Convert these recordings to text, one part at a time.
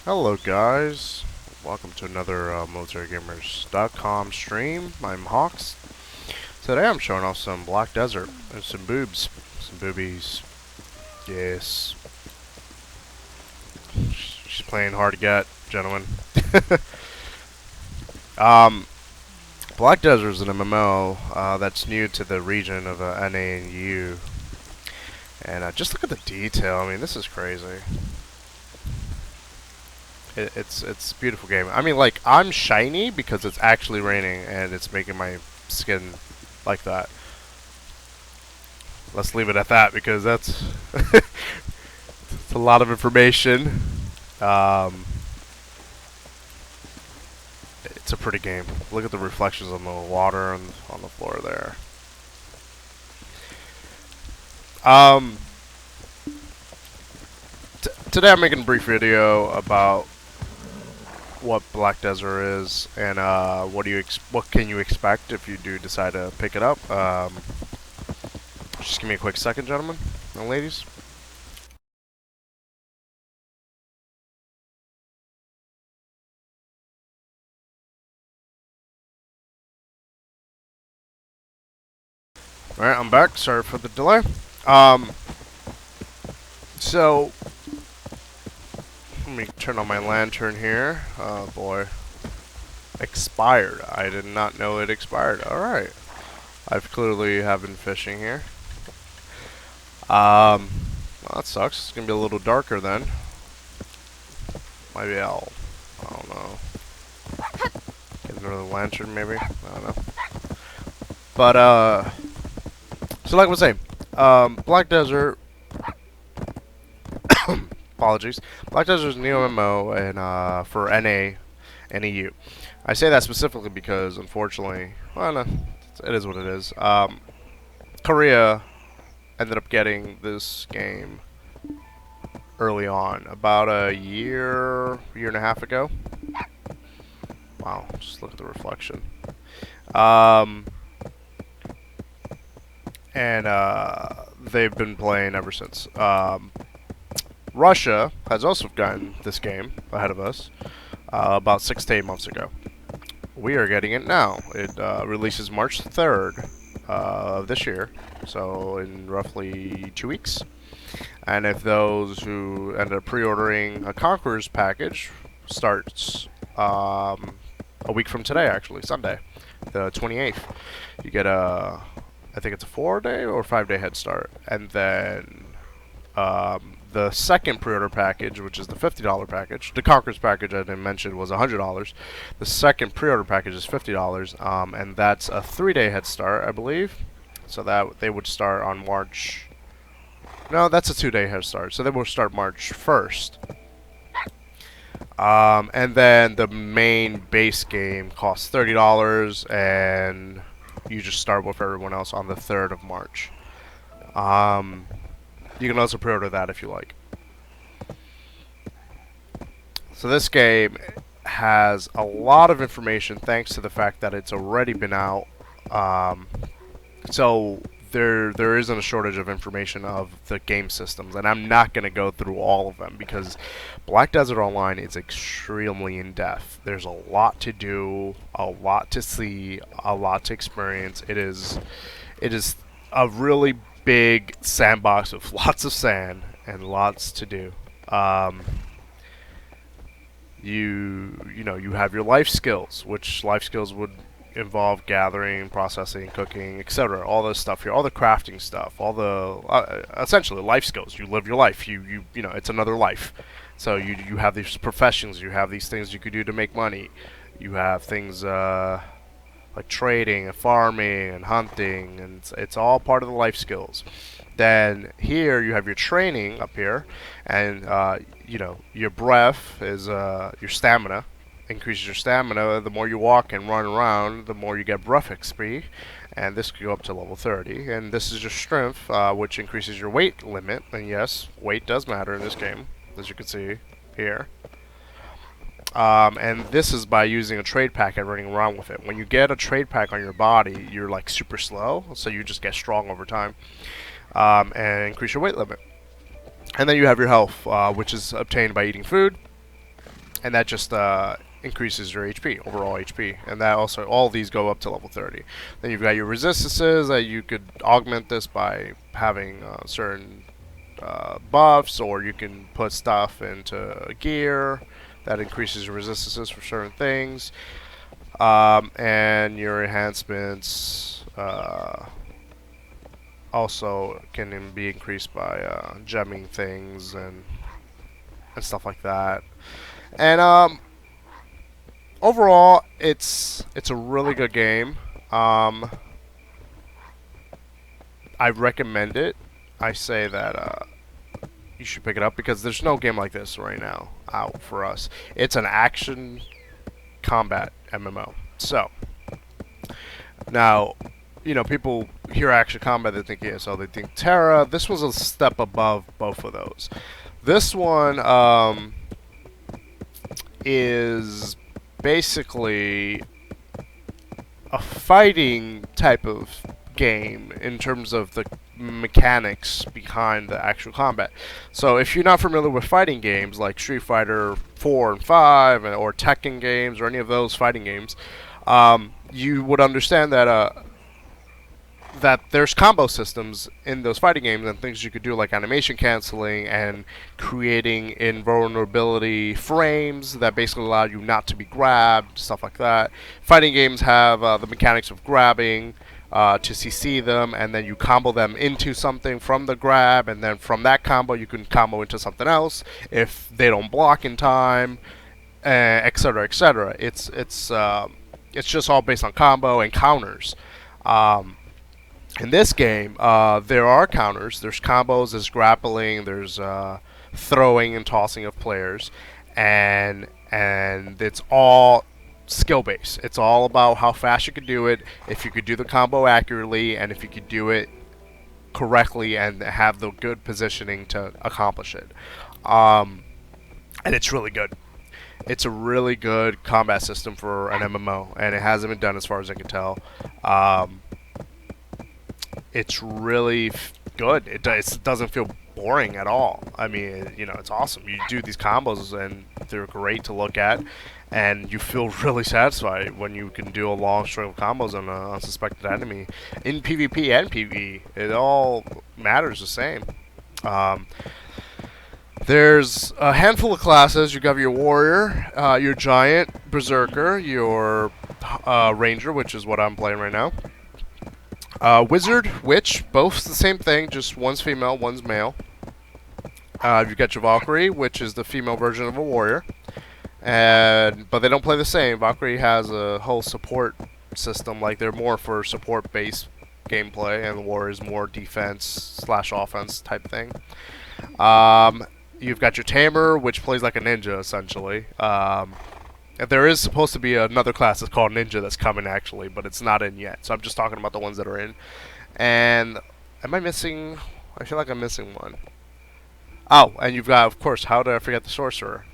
Hello guys, welcome to another MilitaryGamers.com stream. I'm Hawks. Today I'm showing off some Black Desert and some boobs. Some boobies. Yes. She's playing hard to get, gentlemen. um, Black Desert is an MMO that's new to the region of NA and U. And just look at the detail, I mean this is crazy. It's a beautiful game. I mean, like, I'm shiny because it's actually raining and it's making my skin like that. Let's leave it at that because that's it's a lot of information. It's a pretty game. Look at the reflections on the water and on the floor there. Today I'm making a brief video about what Black Desert is and what can you expect if you do decide to pick it up. Just give me a quick second, gentlemen and ladies. Alright, I'm back. Sorry for the delay. So let me turn on my lantern here. Oh boy. Expired. I did not know it expired. Alright. I've clearly have been fishing here. Well, that sucks. It's gonna be a little darker then. Maybe I don't know. Get another lantern maybe? I don't know. But so like I was saying, Black Desert apologies. Black Desert is a new MMO and for NA and EU. I say that specifically because unfortunately, well no, it is what it is. Korea ended up getting this game early on, about a year and a half ago. Wow, just look at the reflection. And they've been playing ever since. Russia has also gotten this game ahead of us about 6 to 8 months ago. We are getting it now. It releases March 3rd of this year, so in roughly 2 weeks. And if those who end up pre-ordering a Conqueror's package starts a week from today, actually, Sunday, the 28th, you get a, I think it's a 4-day or 5-day head start. And then the second pre-order package, which is the $50 package, the Conqueror's package I didn't mention was $100. The second pre-order package is $50, and that's a 3-day head start, I believe. So that they would start on March. No, that's a 2-day head start. So they will start March 1st. And then the main base game costs $30, and you just start with everyone else on the 3rd of March. You can also pre-order that if you like. So this game has a lot of information thanks to the fact that it's already been out. So there isn't a shortage of information of the game systems, and I'm not going to go through all of them because Black Desert Online is extremely in-depth. There's a lot to do, a lot to see, a lot to experience. It is a really big sandbox with lots of sand and lots to do. You have your life skills, which life skills would involve gathering, processing, cooking, etc. All this stuff here, all the crafting stuff, all the essentially life skills. You live your life. You know, it's another life. So you have these professions. You have these things you could do to make money. You have things like trading and farming and hunting, and it's all part of the life skills. Then here you have your training up here, and you know, your breath is your stamina. Increases your stamina. The more you walk and run around, the more you get breath XP, and this could go up to level 30. And this is your strength, which increases your weight limit. And yes, weight does matter in this game, as you can see here. And this is by using a trade pack and running around with it. When you get a trade pack on your body, you're like super slow, so you just get strong over time, and increase your weight limit. And then you have your health, which is obtained by eating food. and that just increases your HP, overall HP, and that also, all these go up to level 30. Then you've got your resistances that you could augment this by having certain buffs, or you can put stuff into gear that increases your resistances for certain things, and your enhancements also can be increased by gemming things and stuff like that. And overall, it's a really good game. I recommend it. I say that you should pick it up because there's no game like this right now out for us. It's an action combat MMO. So now, people hear action combat, they think ESO, they think Terra. This was a step above both of those. This one is basically a fighting type of game in terms of the mechanics behind the actual combat. So if you're not familiar with fighting games like Street Fighter 4 and 5 or Tekken games or any of those fighting games, you would understand that there's combo systems in those fighting games and things you could do like animation canceling and creating invulnerability frames that basically allow you not to be grabbed, stuff like that. Fighting games have the mechanics of grabbing to CC them, and then you combo them into something from the grab, and then from that combo you can combo into something else if they don't block in time, etc., etc. It's just all based on combo and counters. In this game, there are counters. There's combos, there's grappling, there's throwing and tossing of players, and it's all skill based. It's all about how fast you can do it, if you could do the combo accurately, and if you could do it correctly and have the good positioning to accomplish it. And it's really good. It's a really good combat system for an MMO, and it hasn't been done as far as I can tell. It's really good. It doesn't feel boring at all. I mean, it's awesome. You do these combos, and they're great to look at, and you feel really satisfied when you can do a long string of combos on an unsuspected enemy. In PvP and PvE, it all matters the same. There's a handful of classes. You got your warrior, your giant, berserker, your ranger, which is what I'm playing right now. Wizard, witch, both the same thing, just one's female, one's male. You've got your Valkyrie, which is the female version of a warrior, but they don't play the same. Valkyrie has a whole support system, like they're more for support-based gameplay, and the warrior is more defense/offense type thing. You've got your tamer, which plays like a ninja essentially. There is supposed to be another class that's called Ninja that's coming, actually, but it's not in yet. So I'm just talking about the ones that are in. And am I missing? I feel like I'm missing one. Oh, and you've got, of course, how did I forget the Sorcerer?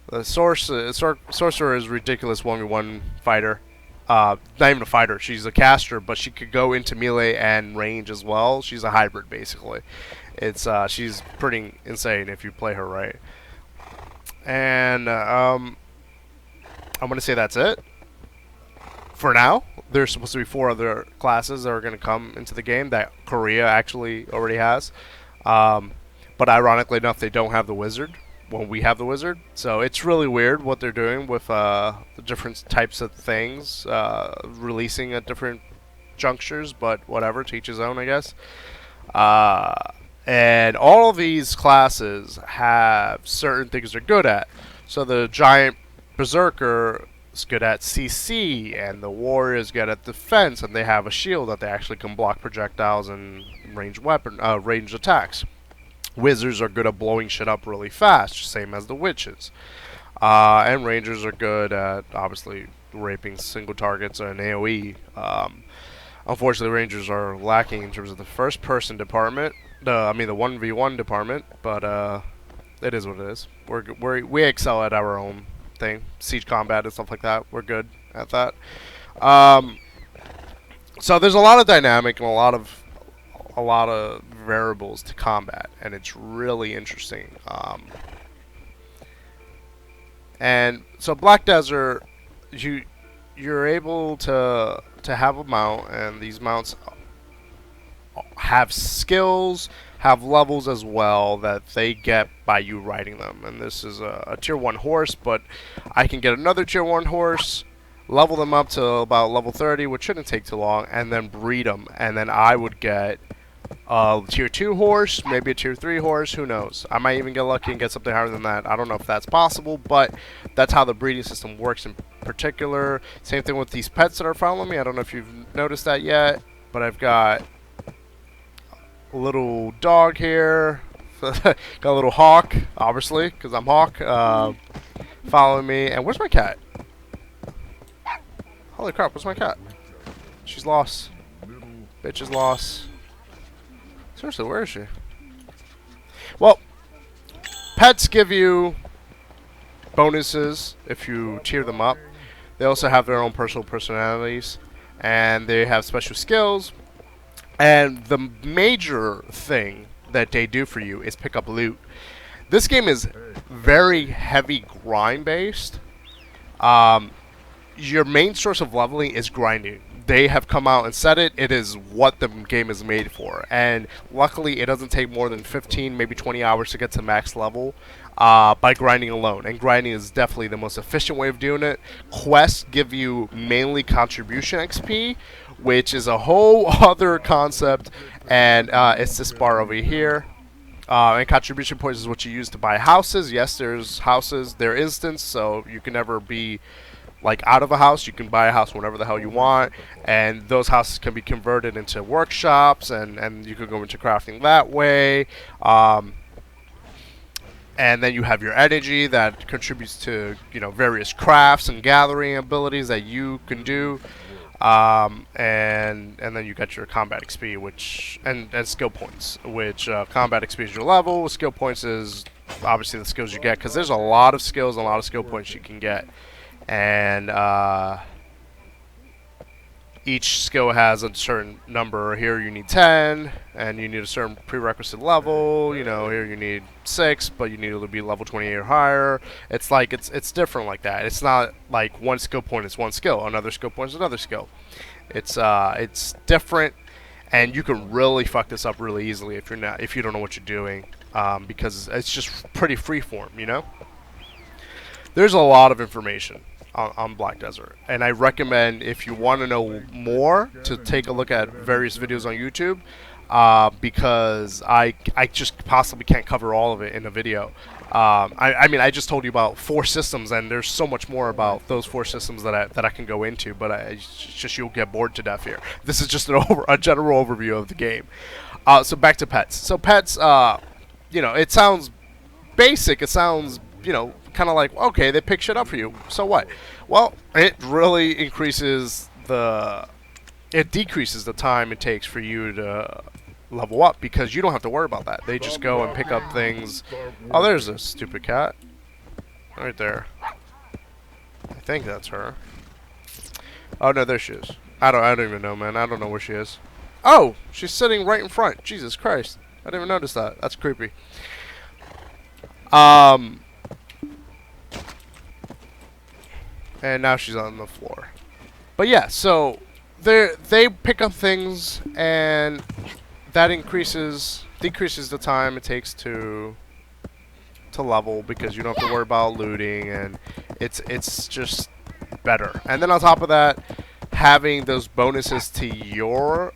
The Sorcerer is ridiculous 1v1 fighter. Not even a fighter. She's a caster, but she could go into melee and range as well. She's a hybrid, basically. She's pretty insane if you play her right. And I'm going to say that's it for now. There's supposed to be 4 other classes that are going to come into the game that Korea actually already has. But ironically enough, they don't have the wizard when we have the wizard. So it's really weird what they're doing with the different types of things, releasing at different junctures, but whatever, to each his own, I guess. And all of these classes have certain things they're good at. So the giant berserker is good at CC, and the warrior is good at defense, and they have a shield that they actually can block projectiles and ranged attacks. Wizards are good at blowing shit up really fast, same as the witches. And rangers are good at obviously raping single targets and AoE. Unfortunately, rangers are lacking in terms of the first-person department. The 1v1 department, but it is what it is. We excel at our own thing, siege combat and stuff like that. We're good at that. So there's a lot of dynamic and a lot of variables to combat, and it's really interesting. And so Black Desert, you're able to have a mount, and these mounts have skills, have levels as well that they get by you riding them. And this is a tier 1 horse, but I can get another tier 1 horse, level them up to about level 30, which shouldn't take too long, and then breed them. And then I would get a tier 2 horse, maybe a tier 3 horse, who knows. I might even get lucky and get something higher than that. I don't know if that's possible, but that's how the breeding system works in particular. Same thing with these pets that are following me. I don't know if you've noticed that yet, but I've got a little dog here. Got a little hawk, obviously, because I'm Hawk, following me. And where's my cat? Holy crap, where's my cat? She's lost. Bitch is lost. Seriously, where is she? Well, pets give you bonuses if you tier them up. They also have their own personal personalities, and they have special skills. And the major thing that they do for you is pick up loot. This game is very heavy grind based. Your main source of leveling is grinding. They have come out and said it. It is what the game is made for. And luckily, it doesn't take more than 15, maybe 20 hours to get to max level by grinding alone. And grinding is definitely the most efficient way of doing it. Quests give you mainly contribution XP, which is a whole other concept. And it's this bar over here. And contribution points is what you use to buy houses. Yes, there's houses. They're instant, so you can never be like out of a house. You can buy a house whenever the hell you want, and those houses can be converted into workshops, and you can go into crafting that way. And then you have your energy that contributes to various crafts and gathering abilities that you can do. And then you get your combat XP, which and skill points, which combat XP is your level. Skill points is obviously the skills you get, because there's a lot of skills and a lot of skill points you can get. And each skill has a certain number. Here you need 10, and you need a certain prerequisite level. Here you need 6, but you need to be level 28 or higher. It's like it's different like that. It's not like one skill point is one skill, another skill point is another skill. It's different, and you can really fuck this up really easily if you don't know what you're doing, because it's just pretty freeform. There's a lot of information on Black Desert, and I recommend, if you want to know more, to take a look at various videos on YouTube, because I just possibly can't cover all of it in a video. I mean, I just told you about 4 systems, and there's so much more about those 4 systems that I can go into, but it's just you'll get bored to death here. This is just a general overview of the game. So back to pets. So pets, it sounds basic. It sounds, kind of like, okay, they pick shit up for you. So what? Well, it really decreases the time it takes for you to level up, because you don't have to worry about that. They just go and pick up things. Oh, there's a stupid cat right there. I think that's her. Oh no, there she is. I don't even know, man. I don't know where she is. Oh, she's sitting right in front. Jesus Christ, I didn't even notice that. That's creepy. And now she's on the floor. But yeah, so they pick up things, and that decreases the time it takes to level, because you don't have to worry about looting, and it's just better. And then on top of that, having those bonuses to your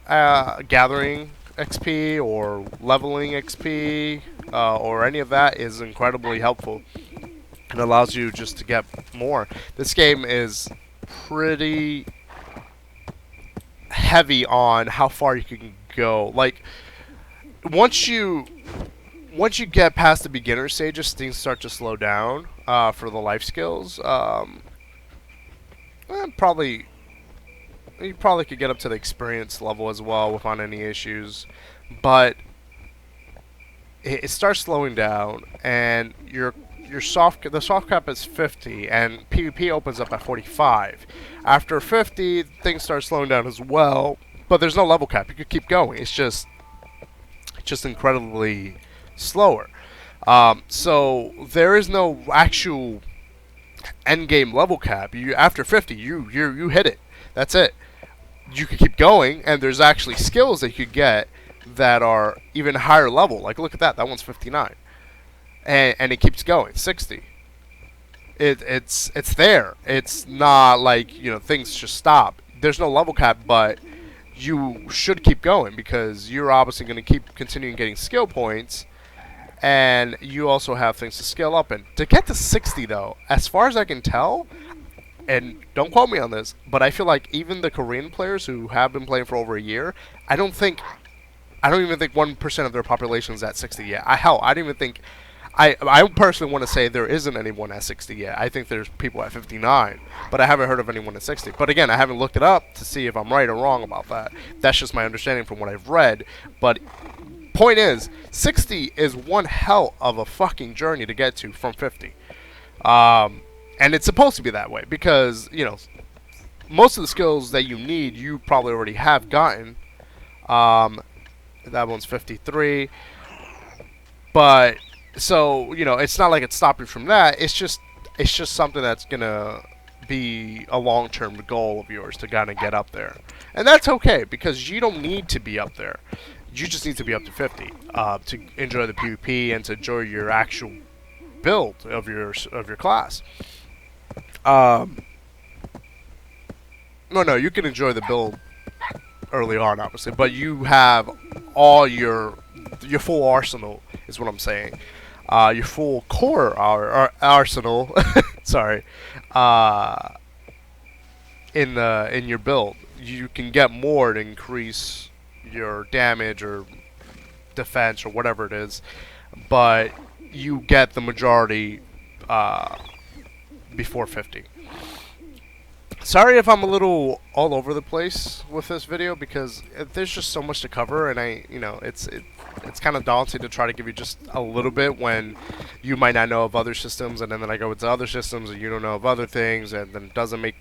gathering XP or leveling XP or any of that is incredibly helpful. It allows you just to get more. This game is pretty heavy on how far you can go. Like, once you get past the beginner stages, things start to slow down for the life skills. You probably could get up to the experience level as well without any issues, but it starts slowing down, and the soft cap is 50, and PvP opens up at 45. After 50, things start slowing down as well, but there's no level cap. You could keep going. It's just incredibly slower. So there is no actual end game level cap. You after 50, you hit it. That's it. You can keep going, and there's actually skills that you get that are even higher level. Like look at that. That one's 59, and it keeps going 60. It's there. It's not like things just stop. There's no level cap, but you should keep going because you're obviously going to keep continuing getting skill points, and you also have things to scale up in. To get to 60 though, as far as I can tell, and don't quote me on this, but I feel like even the Korean players who have been playing for over a year, I don't even think 1% of their population is at 60 yet. I don't even think. I personally want to say there isn't anyone at 60 yet. I think there's people at 59, but I haven't heard of anyone at 60. But again, I haven't looked it up to see if I'm right or wrong about that. That's just my understanding from what I've read. But point is, 60 is one hell of a fucking journey to get to from 50. And it's supposed to be that way because, most of the skills that you need, you probably already have gotten. That one's 53. But so it's not like it stopped you from that. It's just something that's gonna be a long-term goal of yours to kind of get up there, and that's okay because you don't need to be up there. You just need to be up to 50 to enjoy the PvP and to enjoy your actual build of your class. No, you can enjoy the build early on, obviously, but you have all your full arsenal is what I'm saying. Your full core arsenal. Sorry. In your build, you can get more to increase your damage or defense or whatever it is, but you get the majority before 50. Sorry if I'm a little all over the place with this video because there's just so much to cover, and it's kind of daunting to try to give you just a little bit when you might not know of other systems, and then I go into other systems and you don't know of other things, and then it doesn't make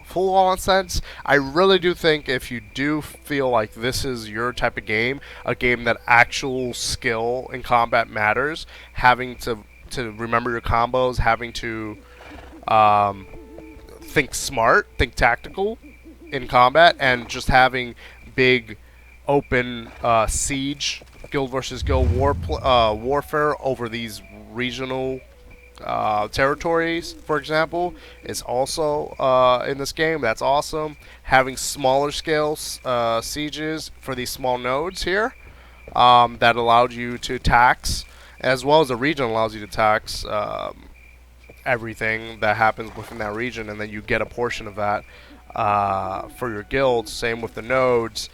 full on sense. I really do think if you do feel like this is your type of game, a game that actual skill in combat matters, having to remember your combos, having to think smart, think tactical in combat, and just having big open siege, guild versus guild warfare over these regional territories, for example, is also in this game. That's awesome. Having smaller scale sieges for these small nodes here that allowed you to tax, as well as the region allows you to tax everything that happens within that region, and then you get a portion of that for your guild. Same with the nodes,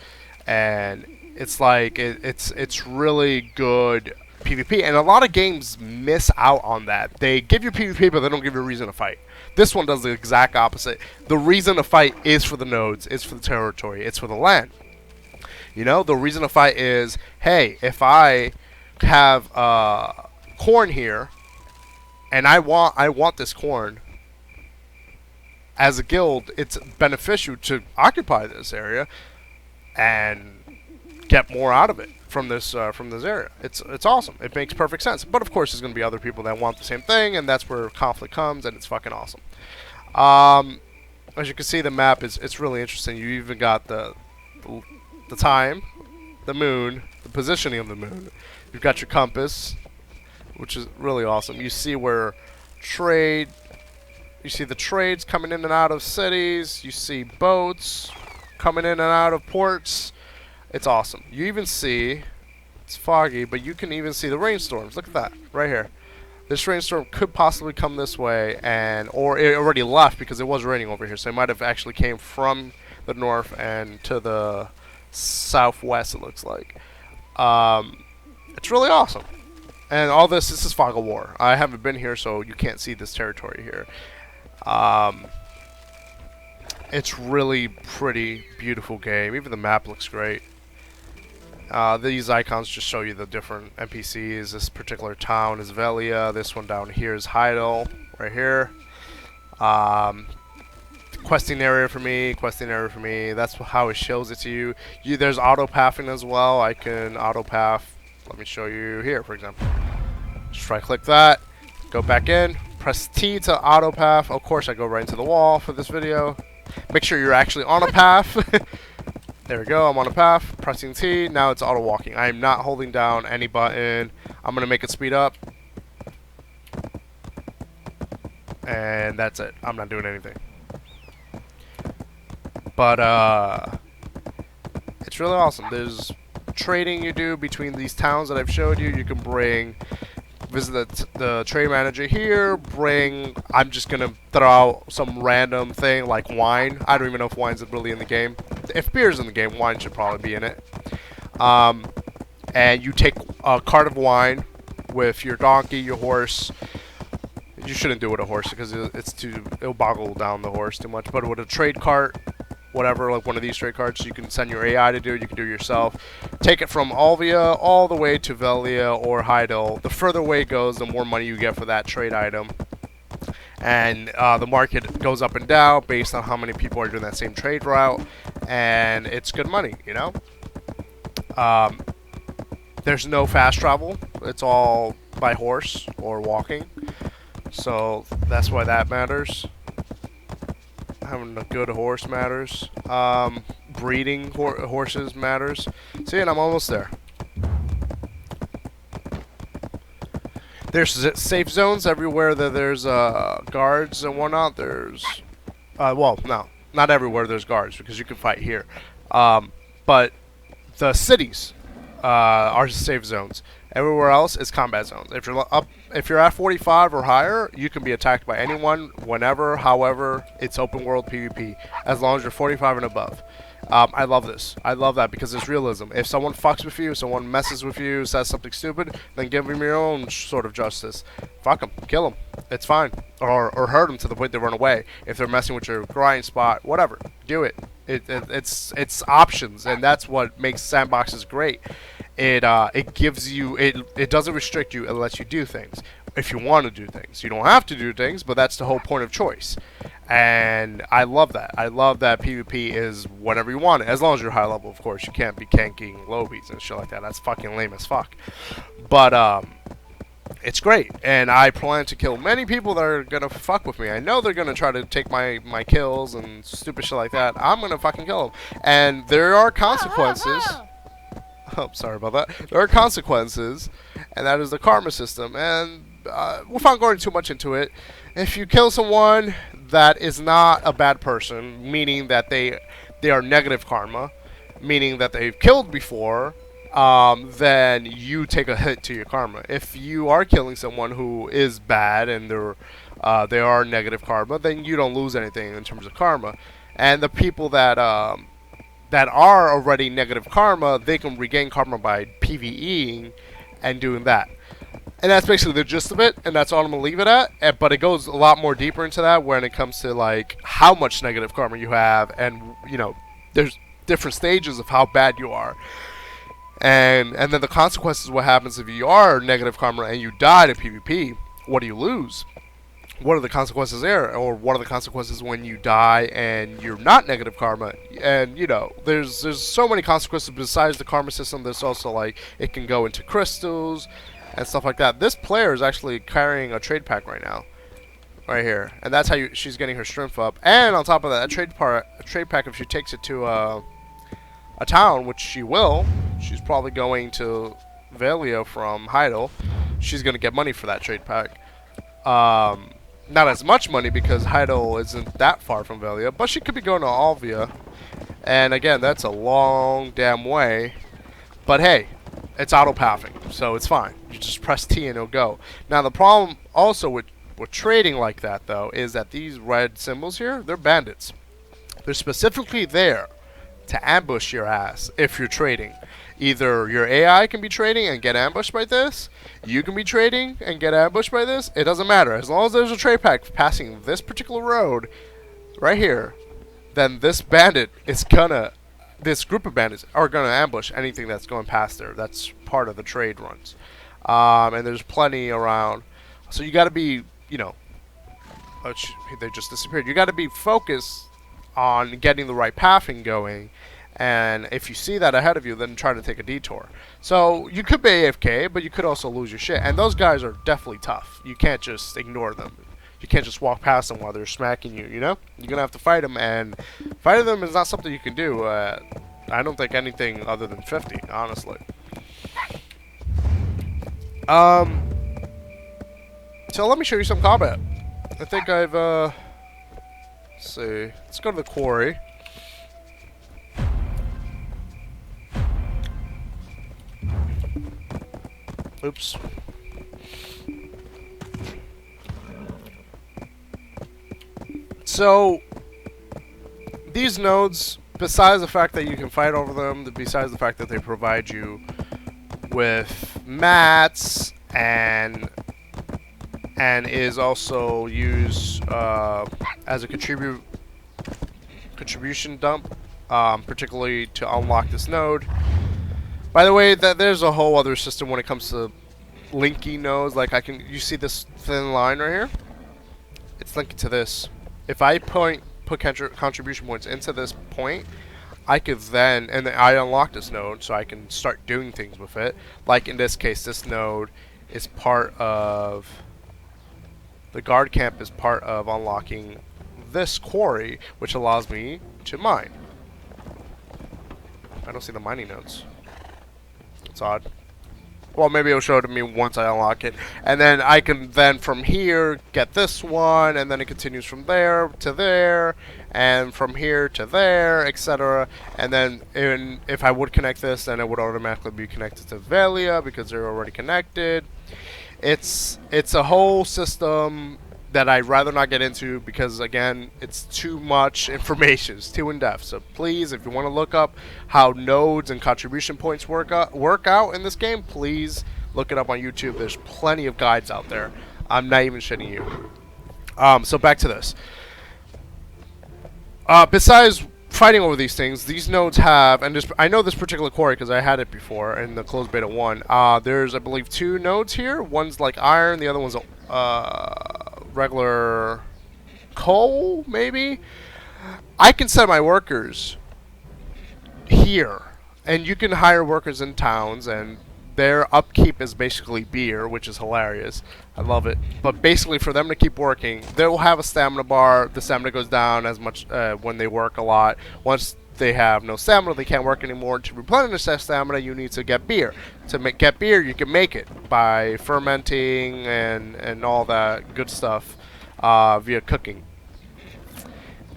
and it's like it's really good PvP, and a lot of games miss out on that. They give you PvP, but they don't give you a reason to fight. This one does the exact opposite. The reason to fight is for the nodes, it's for the territory, it's for the land. The reason to fight is, hey, if I have corn here, and I want this corn, as a guild, it's beneficial to occupy this area and get more out of it from this area. It's awesome. It makes perfect sense. But of course, there's going to be other people that want the same thing, and that's where conflict comes, and it's fucking awesome. As you can see, the map it's really interesting. You even got the time, the moon, the positioning of the moon. You've got your compass, which is really awesome. You see where you see the trades coming in and out of cities. You see boats coming in and out of ports. It's awesome. You even see, it's foggy, but you can even see the rainstorms. Look at that, right here. This rainstorm could possibly come this way, or it already left because it was raining over here. So it might have actually came from the north and to the southwest, it looks like. It's really awesome. And all this is Fog of War. I haven't been here, so you can't see this territory here. It's really pretty, beautiful game. Even the map looks great. These icons just show you the different NPCs. This particular town is Velia. This one down here is Heidel, right here. Questing area for me. That's how it shows it to you. There's auto pathing as well. I can auto path. Let me show you here, for example. Just right click that, go back in, Press T to auto path. Of course, I go right into the wall for this video. Make sure you're actually on a path. There we go, I'm on a path. Pressing T, now it's auto walking. I am not holding down any button. I'm gonna make it speed up. And that's it. I'm not doing anything. But it's really awesome. There's trading you do between these towns that I've showed you. You can visit the trade manager here, I'm just gonna throw out some random thing like wine. I don't even know if wine's really in the game. If beer's in the game, wine should probably be in it. And you take a cart of wine with your donkey, your horse. You shouldn't do it with a horse because it'll boggle down the horse too much. But with a trade cart, whatever, like one of these trade carts, you can send your AI to do it, you can do it yourself. Take it from Alvia all the way to Velia or Heidel. The further away it goes, the more money you get for that trade item. And the market goes up and down based on how many people are doing that same trade route. And it's good money, you know? There's no fast travel. It's all by horse or walking. So that's why that matters. Having a good horse matters. Breeding horses matters. See, and I'm almost there. There's safe zones everywhere that there's guards and whatnot. There's, well, no, not everywhere there's guards because you can fight here. But the cities are safe zones. Everywhere else is combat zones. If you're at 45 or higher, you can be attacked by anyone, whenever, however. It's open world PvP, as long as you're 45 and above. I love this. I love that because it's realism. If someone fucks with you, someone messes with you, says something stupid, then give them your own sort of justice. Fuck them. Kill them. It's fine. Or hurt them to the point they run away. If they're messing with your grind spot, whatever. Do it. It's options, and that's what makes sandboxes great. It gives you, it doesn't restrict you, it lets you do things if you want to do things. You don't have to do things, but that's the whole point of choice. And I love that. I love that PvP is whatever you want it, as long as you're high level, of course. You can't be canking lobies and shit like that. That's fucking lame as fuck. But it's great, and I plan to kill many people that are gonna fuck with me. I know they're gonna try to take my kills and stupid shit like that. I'm gonna fucking kill them, and there are consequences. Oh, sorry about that. There are consequences, and that is the karma system. And without going too much into it, if you kill someone that is not a bad person, meaning that they are negative karma, meaning that they've killed before, then you take a hit to your karma. If you are killing someone who is bad and they are negative karma, then you don't lose anything in terms of karma. And the people that are already negative karma, they can regain karma by PvEing and doing that. And that's basically the gist of it, and that's all I'm going to leave it at. But it goes a lot more deeper into that when it comes to, like, how much negative karma you have. And, you know, there's different stages of how bad you are. And then the consequences, what happens if you are negative karma and you die to PvP, what do you lose? What are the consequences there? Or what are the consequences when you die and you're not negative karma? And, you know, there's so many consequences besides the karma system. There's also, like, it can go into crystals and stuff like that. This player is actually carrying a trade pack right now. Right here. And that's how she's getting her strength up. And on top of that, a trade pack, if she takes it to a town, which she will, she's probably going to Velia from Heidel, she's going to get money for that trade pack. Not as much money because Heidel isn't that far from Velia, but she could be going to Alvia. And again, that's a long damn way. But hey, it's auto-pathing, so it's fine. You just press T and it'll go. Now the problem also with trading like that, though, is that these red symbols here, they're bandits. They're specifically there to ambush your ass if you're trading. Either your AI can be trading and get ambushed by this, you can be trading and get ambushed by this, it doesn't matter. As long as there's a trade pack passing this particular road, right here, then this bandit is gonna, this group of bandits are gonna ambush anything that's going past there. That's part of the trade runs. And there's plenty around. So you gotta be, you know, they just disappeared. You gotta be focused on getting the right pathing going. And if you see that ahead of you, then try to take a detour. So you could be AFK, but you could also lose your shit. And those guys are definitely tough. You can't just ignore them. You can't just walk past them while they're smacking you, you know? You're gonna have to fight them, and fighting them is not something you can do. I don't think anything other than 50, honestly. So let me show you some combat. I think I've, let's see. Let's go to the quarry. Oops. So, these nodes, besides the fact that you can fight over them, besides the fact that they provide you with mats and is also used as a contribution dump, particularly to unlock this node. By the way, there's a whole other system when it comes to linking nodes. Like you see this thin line right here? It's linking to this. If I put contribution points into this point, I could then, and I unlock this node, so I can start doing things with it. Like in this case, this node is part of the guard camp, is part of unlocking this quarry, which allows me to mine. I don't see the mining nodes. It's odd. Well, maybe it'll show it to me once I unlock it. And then I can then from here get this one, and then it continues from there to there, and from here to there, etc. And then if I would connect this, then it would automatically be connected to Velia because they're already connected. It's a whole system that I'd rather not get into because, again, it's too much information. It's too in-depth. So please, if you want to look up how nodes and contribution points work out in this game, please look it up on YouTube. There's plenty of guides out there. I'm not even shitting you. So back to this. Besides fighting over these things, these nodes have, and I know this particular quarry because I had it before in the closed beta 1. There's, I believe, 2 nodes here. One's like iron, the other one's regular coal, maybe. I can send my workers here, and you can hire workers in towns, and their upkeep is basically beer, which is hilarious. I love it. But basically, for them to keep working, they'll have a stamina bar. The stamina goes down as much when they work a lot. Once they have no stamina, they can't work anymore. To replenish that stamina, you need to get beer. To get beer, you can make it by fermenting and all that good stuff via cooking.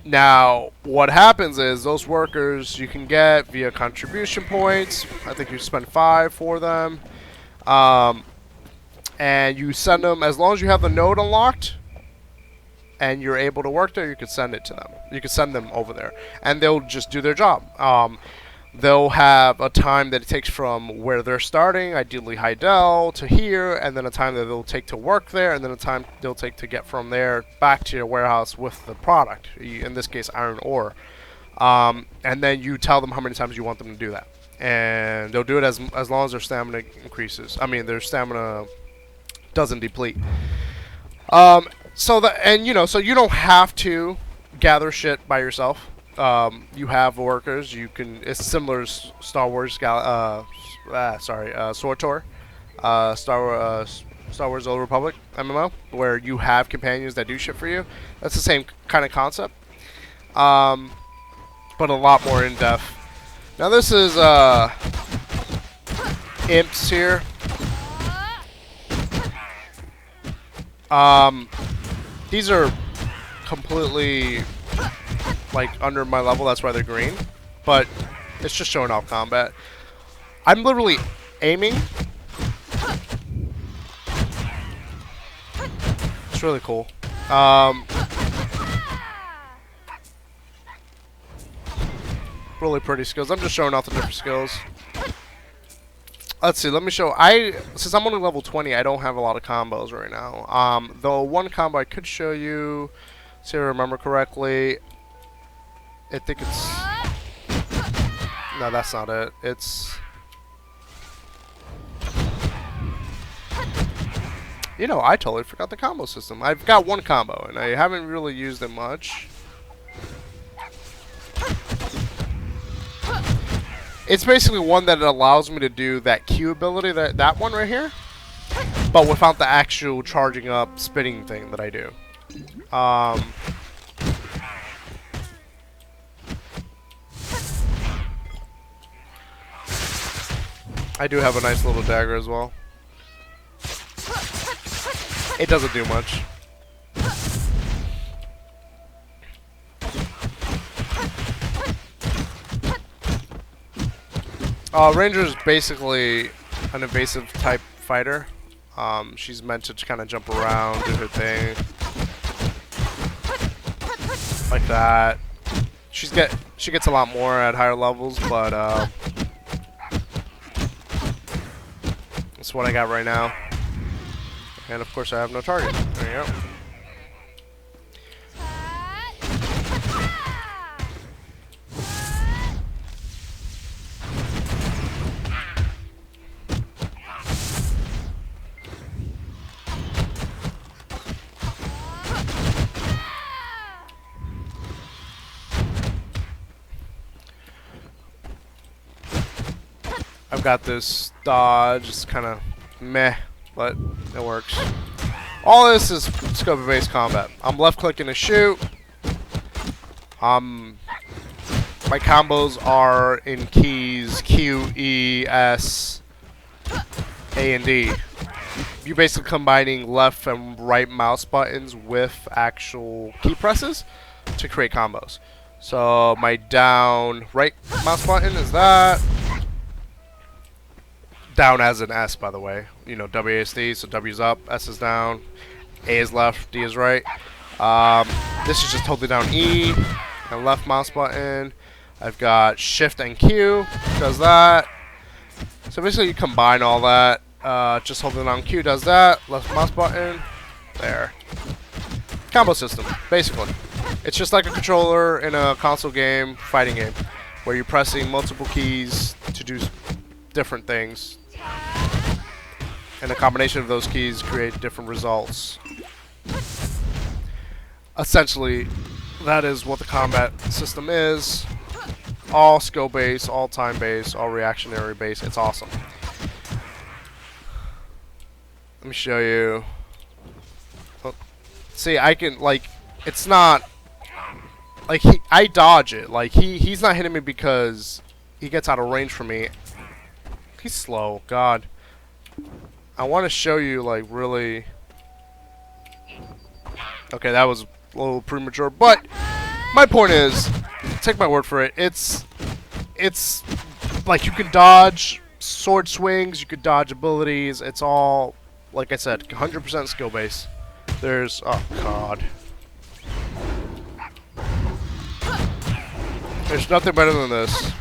Now, what happens is those workers you can get via contribution points. I think you spend 5 for them. And you send them, as long as you have the node unlocked and you're able to work there, you can send it to them. You can send them over there. And they'll just do their job. They'll have a time that it takes from where they're starting, ideally Heidel, to here, and then a time that they'll take to work there, and then a time they'll take to get from there back to your warehouse with the product, in this case iron ore. And then you tell them how many times you want them to do that. And they'll do it as long as their stamina increases. I mean, their stamina doesn't deplete. So you don't have to gather shit by yourself. You have workers. You can. It's similar to Star Wars. SWTOR, Star Wars: Old Republic MMO, where you have companions that do shit for you. That's the same kind of concept, but a lot more in depth. Now this is imps here. These are completely like under my level, that's why they're green, but it's just showing off combat. I'm literally aiming. It's really cool. Really pretty skills. I'm just showing off the different skills. Let's see, let me show. Since I'm only level 20, I don't have a lot of combos right now. The one combo I could show you, see if I remember correctly, I think it's... No, that's not it. It's... You know, I totally forgot the combo system. I've got one combo, and I haven't really used it much. It's basically one that allows me to do that Q ability, that one right here, but without the actual charging up spinning thing that I do. I do have a nice little dagger as well. It doesn't do much. Ranger is basically an evasive type fighter. She's meant to kind of jump around, do her thing, like that. She gets a lot more at higher levels, but that's what I got right now. And of course, I have no target. There you go. I've got this dodge. It's kind of meh, but it works. All this is scope-based combat. I'm left-clicking to shoot. My combos are in keys Q, E, S, A, and D. You're basically combining left and right mouse buttons with actual key presses to create combos. So my down right mouse button is that. Down as an S, by the way. You know, WASD, so W's up, S is down, A is left, D is right. This is just totally down E, and left mouse button. I've got Shift and Q, does that. So basically you combine all that. Just holding down Q does that, left mouse button, there. Combo system, basically. It's just like a controller in a console game, fighting game, where you're pressing multiple keys to do different things. And the combination of those keys create different results. Essentially, that is what the combat system is. All skill based, all time based, all reactionary based. It's awesome. Let me show you. Oh, see, I can, like, it's not like I dodge it. Like he's not hitting me because he gets out of range from me. He's slow. God. I want to show you, like, really. Okay, that was a little premature, but my point is, take my word for it. It's like you can dodge sword swings, you could dodge abilities. It's all, like I said, 100% skill base. There's, oh God. There's nothing better than this.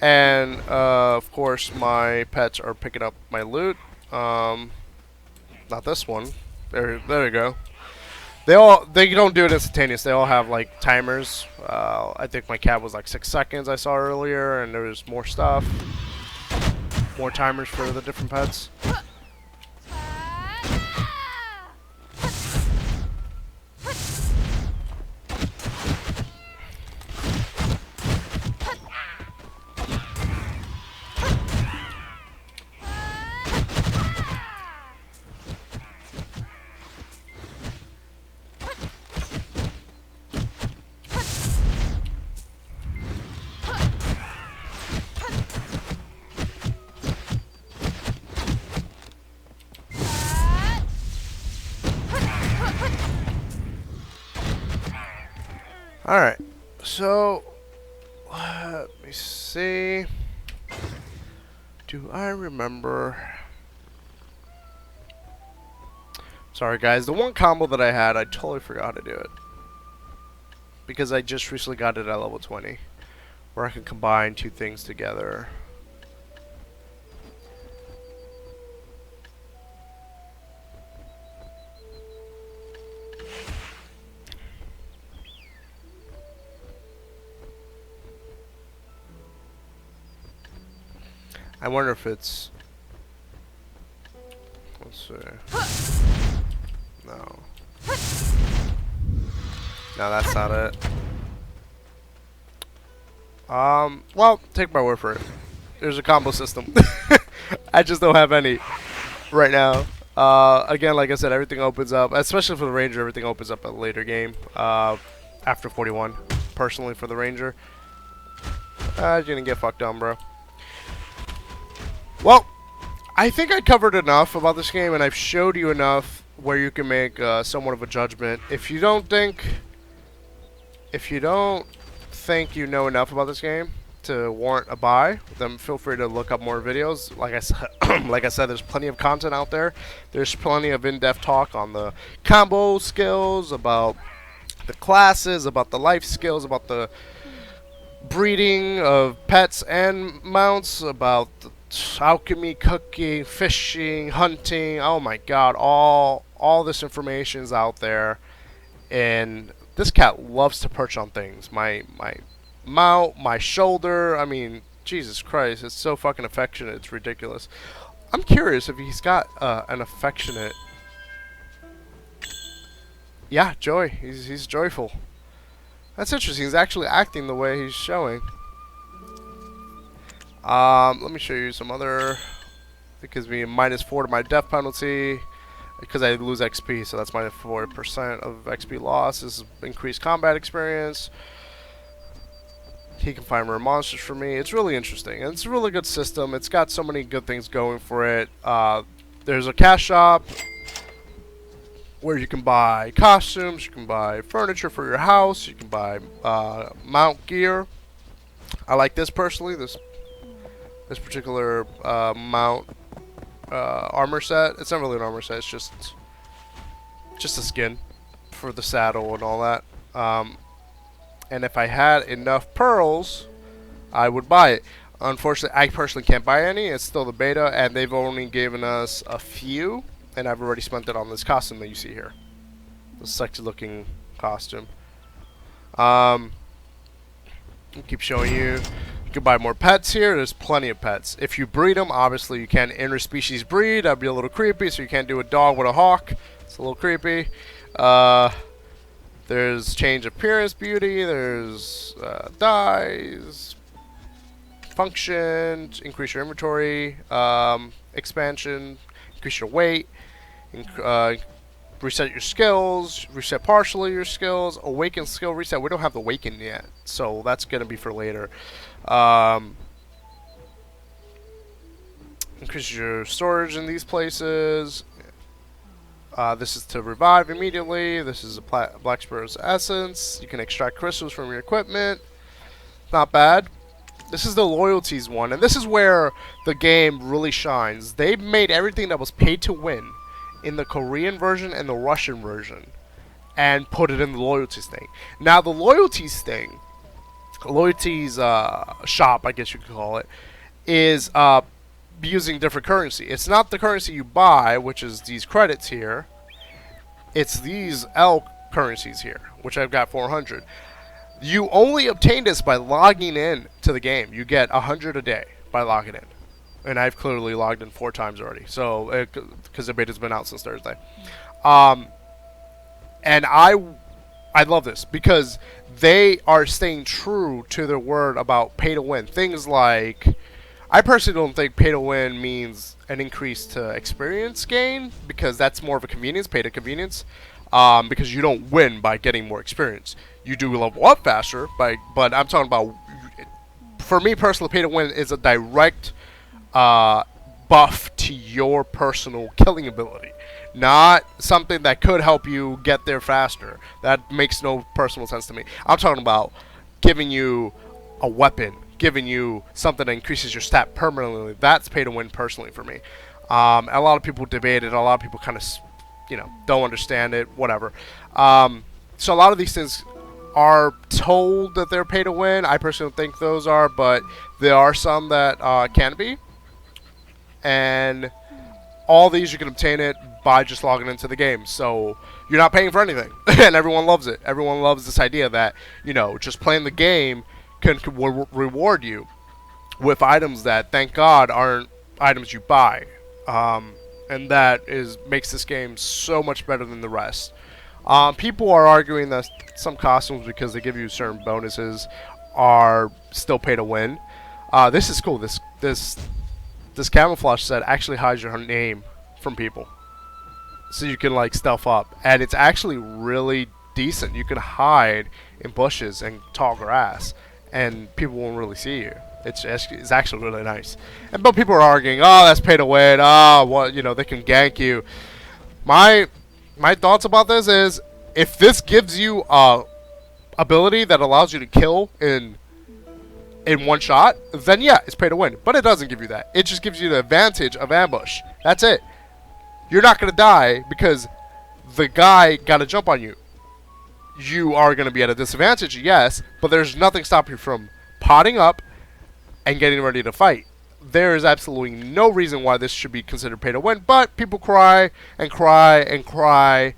And of course, my pets are picking up my loot. Not this one. There you go. They don't do it instantaneous. They all have like timers. I think my cat was like 6 seconds. I saw earlier, and there was more stuff, more timers for the different pets. Alright, so let me see. Do I remember? Sorry guys, the one combo that I had, I totally forgot how to do it. Because I just recently got it at level 20. Where I can combine two things together. I wonder if it's... Let's see. No. No, that's not it. Well, take my word for it. There's a combo system. I just don't have any right now. Again, like I said, everything opens up, especially for the Ranger, everything opens up at a later game, after 41, personally for the Ranger. You're gonna get fucked on, bro. Well, I think I covered enough about this game, and I've showed you enough where you can make somewhat of a judgment. If you don't think you know enough about this game to warrant a buy, then feel free to look up more videos. Like I said, like I said, there's plenty of content out there. There's plenty of in-depth talk on the combo skills, about the classes, about the life skills, about the breeding of pets and mounts, about the alchemy, cooking, fishing, hunting. Oh my god, all this information is out there, and this cat loves to perch on things. My mount, my shoulder. I mean, Jesus Christ, it's so fucking affectionate. It's ridiculous. I'm curious if he's got an affectionate. Yeah, joy. He's joyful. That's interesting. He's actually acting the way he's showing. Let me show you some other. It gives me a -4 to my death penalty because I lose XP, so that's -4% of XP loss. This is increased combat experience. He can find more monsters for me. It's really interesting. And it's a really good system. It's got so many good things going for it. There's a cash shop where you can buy costumes, you can buy furniture for your house, you can buy mount gear. I like this personally. This particular mount armor set. It's not really an armor set. It's just a skin for the saddle and all that. And if I had enough pearls, I would buy it. Unfortunately, I personally can't buy any. It's still the beta, and they've only given us a few, and I've already spent it on this costume that you see here. The sexy-looking costume. I'll keep showing you. You can buy more pets here. There's plenty of pets. If you breed them, obviously you can interspecies breed. That'd be a little creepy, so you can't do a dog with a hawk. It's a little creepy. There's change appearance beauty, there's dyes, function, increase your inventory, expansion, increase your weight, reset your skills, reset partially your skills, awaken skill reset. We don't have the awaken yet, so that's going to be for later. Increase your storage in these places. This is to revive immediately. This is a Black Sparrow's essence. You can extract crystals from your equipment. Not bad. This is the loyalties one, and this is where the game really shines. They made everything that was paid to win in the Korean version and the Russian version, and put it in the loyalties thing. Now the loyalties thing, loyalties shop, I guess you could call it, is using different currency. It's not the currency you buy, which is these credits here. It's these L currencies here, which I've got 400. You only obtain this by logging in to the game. You get 100 a day by logging in, and I've clearly logged in 4 times already. So, because the beta's been out since Thursday, and I love this because they are staying true to their word about pay to win. Things like, I personally don't think pay to win means an increase to experience gain, because that's more of a convenience, pay to convenience, because you don't win by getting more experience. You do level up faster, but I'm talking about, for me personally, pay to win is a direct buff to your personal killing ability, not something that could help you get there faster. That makes no personal sense to me. I'm talking about giving you a weapon, giving you something that increases your stat permanently. That's pay to win personally for me. A lot of people debate it. A lot of people kind of, don't understand it. Whatever. So a lot of these things are told that they're pay to win. I personally don't think those are, but there are some that can be. And all these you can obtain it by just logging into the game. So you're not paying for anything, and everyone loves it. Everyone loves this idea that just playing the game can reward you with items that, thank God, aren't items you buy, and that makes this game so much better than the rest. People are arguing that some costumes, because they give you certain bonuses, are still pay to win. This is cool. This camouflage set actually hides your name from people. so you can like stealth up, and it's actually really decent. You can hide in bushes and tall grass, and people won't really see you. It's actually really nice. But people are arguing, oh, that's pay to win. Oh, what, they can gank you. My thoughts about this is, if this gives you a ability that allows you to kill in one shot, then yeah, it's pay to win. But it doesn't give you that. It just gives you the advantage of ambush. That's it. You're not gonna die because the guy got to jump on you. You are gonna be at a disadvantage, yes, but there's nothing stopping you from potting up and getting ready to fight. There is absolutely no reason why this should be considered pay to win, but people cry and cry and cry,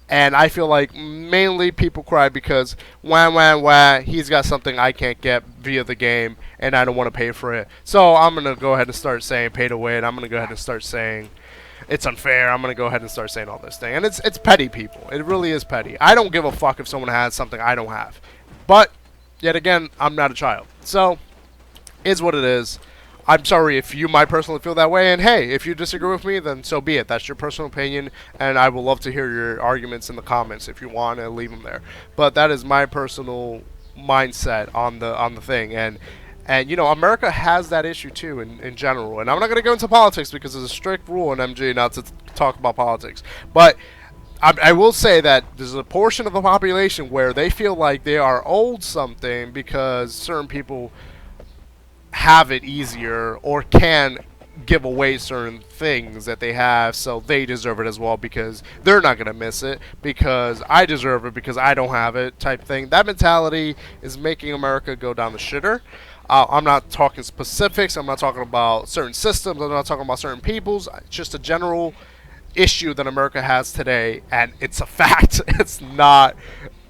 and I feel like mainly people cry because wah, he's got something I can't get via the game, and I don't want to pay for it. So I'm going to go ahead and start saying pay to win. I'm going to go ahead and start saying it's unfair. I'm going to go ahead and start saying all this thing. And it's petty, people. It really is petty. I don't give a fuck if someone has something I don't have. But, yet again, I'm not a child. So, is what it is. I'm sorry if you might personally feel that way, and hey, if you disagree with me, then so be it. That's your personal opinion, and I would love to hear your arguments in the comments if you want to leave them there. But that is my personal mindset on the thing, and America has that issue too in general. And I'm not going to go into politics because there's a strict rule in MG not to talk about politics. But I will say that there's a portion of the population where they feel like they are owed something because certain people have it easier or can give away certain things that they have, so they deserve it as well because they're not going to miss it because I deserve it because I don't have it type thing. That mentality is making America go down the shitter. I'm not talking specifics. I'm not talking about certain systems. I'm not talking about certain peoples. It's just a general issue that America has today, and it's a fact. It's not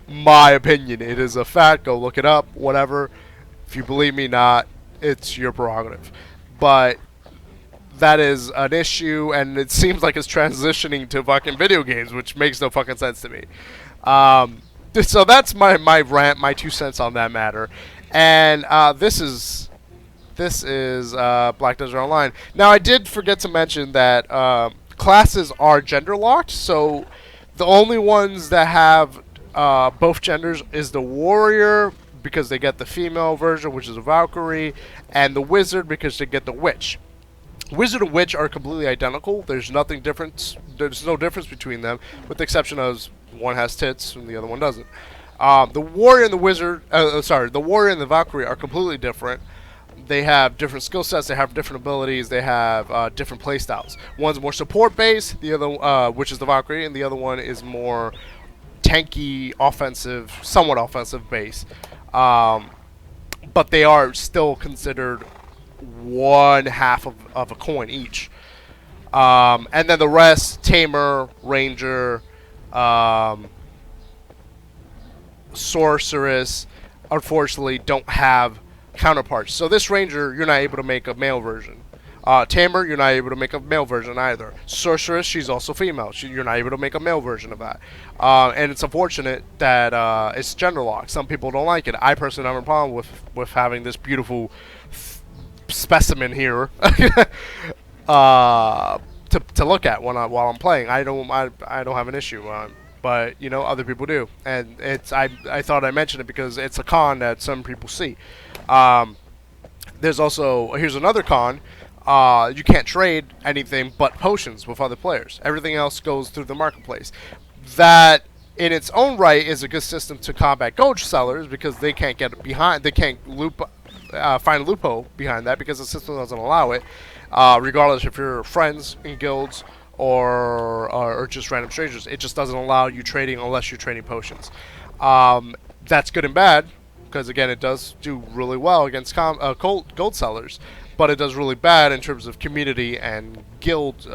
my opinion. It is a fact. Go look it up, whatever. If you believe me, not, it's your prerogative. But that is an issue, and it seems like it's transitioning to fucking video games, which makes no fucking sense to me. So that's my rant, my 2 cents on that matter. And this is Black Desert Online. Now, I did forget to mention that classes are gender locked, so the only ones that have both genders is the warrior, because they get the female version, which is a Valkyrie, and the wizard because they get the witch. Wizard and witch are completely identical. There's nothing different. There's no difference between them, with the exception of one has tits and the other one doesn't. The warrior and the wizard, the warrior and the Valkyrie are completely different. They have different skill sets. They have different abilities. They have different playstyles. One's more support based, the other, which is the Valkyrie, and the other one is more tanky, offensive, somewhat offensive base. But they are still considered one half of a coin each. And then the rest, Tamer, Ranger, Sorceress, unfortunately don't have counterparts. So this Ranger, you're not able to make a male version. Tamer, you're not able to make a male version either. Sorceress, she's also female. You're not able to make a male version of that. And it's unfortunate that it's gender locked. Some people don't like it. I personally have a problem with having this beautiful specimen here to look at while I'm playing. I don't have an issue. But other people do, and I thought I mentioned it because it's a con that some people see. Here's another con. You can't trade anything but potions with other players. Everything else goes through the marketplace. That, in its own right, is a good system to combat gold sellers because they can't get behind. They can't find a loophole behind that because the system doesn't allow it. Regardless if you're friends in guilds or just random strangers, it just doesn't allow you trading unless you're trading potions. That's good and bad because again, it does do really well against gold sellers. But it does really bad in terms of community and guild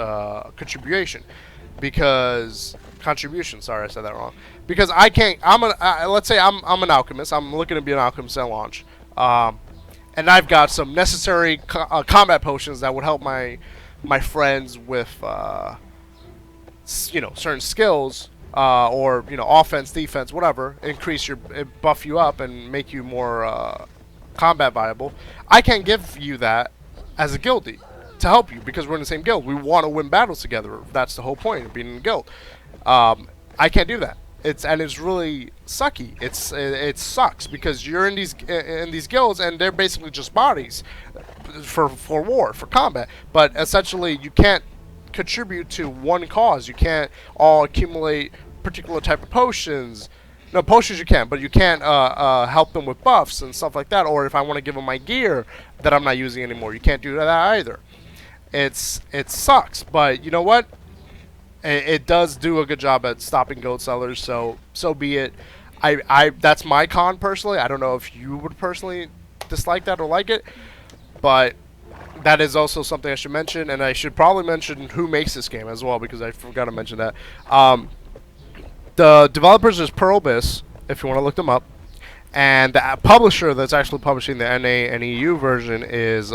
contribution, because sorry, I said that wrong. Because I can't. Let's say I'm an alchemist. I'm looking to be an alchemist at launch, and I've got some necessary combat potions that would help my friends with certain skills or offense, defense, whatever. Buff you up and make you more combat viable. I can't give you that as a guildie to help you because we're in the same guild. We want to win battles together. That's the whole point of being in a guild. I can't do that. It's really sucky. It sucks because you're in these guilds and they're basically just bodies for war, for combat. But essentially, you can't contribute to one cause. You can't all accumulate particular type of potions. No, potions you can, but you can't help them with buffs and stuff like that. Or if I want to give them my gear that I'm not using anymore, you can't do that either. It sucks, but you know what? It does do a good job at stopping gold sellers, so be it. That's my con personally. I don't know if you would personally dislike that or like it, but that is also something I should mention, and I should probably mention who makes this game as well because I forgot to mention that. The developers is Pearlbis, if you want to look them up, and the publisher that's actually publishing the NA and EU version is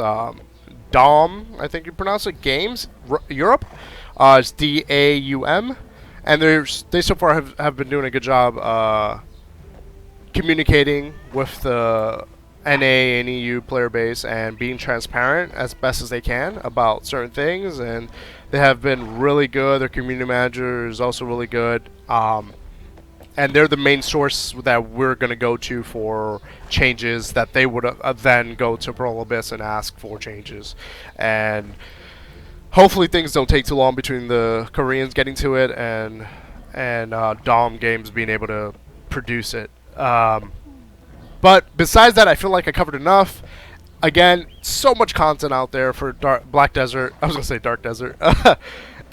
Dom, I think you pronounce it, Games Europe. It's DAUM, and they so far have been doing a good job communicating with the NA and EU player base and being transparent as best as they can about certain things, and they have been really good. Their community manager is also really good, and they're the main source that we're going to go to for changes that they would then go to Pearl Abyss and ask for changes. And hopefully things don't take too long between the Koreans getting to it and Dom Games being able to produce it. But besides that, I feel like I covered enough. Again, so much content out there for Black Desert. I was gonna say Dark Desert.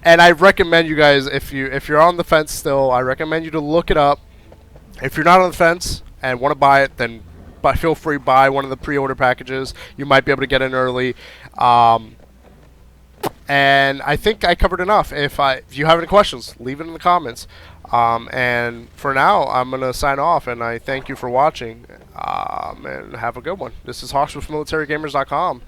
And I recommend you guys, if you're on the fence still, I recommend you to look it up. If you're not on the fence and want to buy it, then feel free to buy one of the pre-order packages. You might be able to get in early. And I think I covered enough. If you have any questions, leave it in the comments. And for now, I'm going to sign off, and I thank you for watching, and have a good one. This is Hawks with MilitaryGamers.com.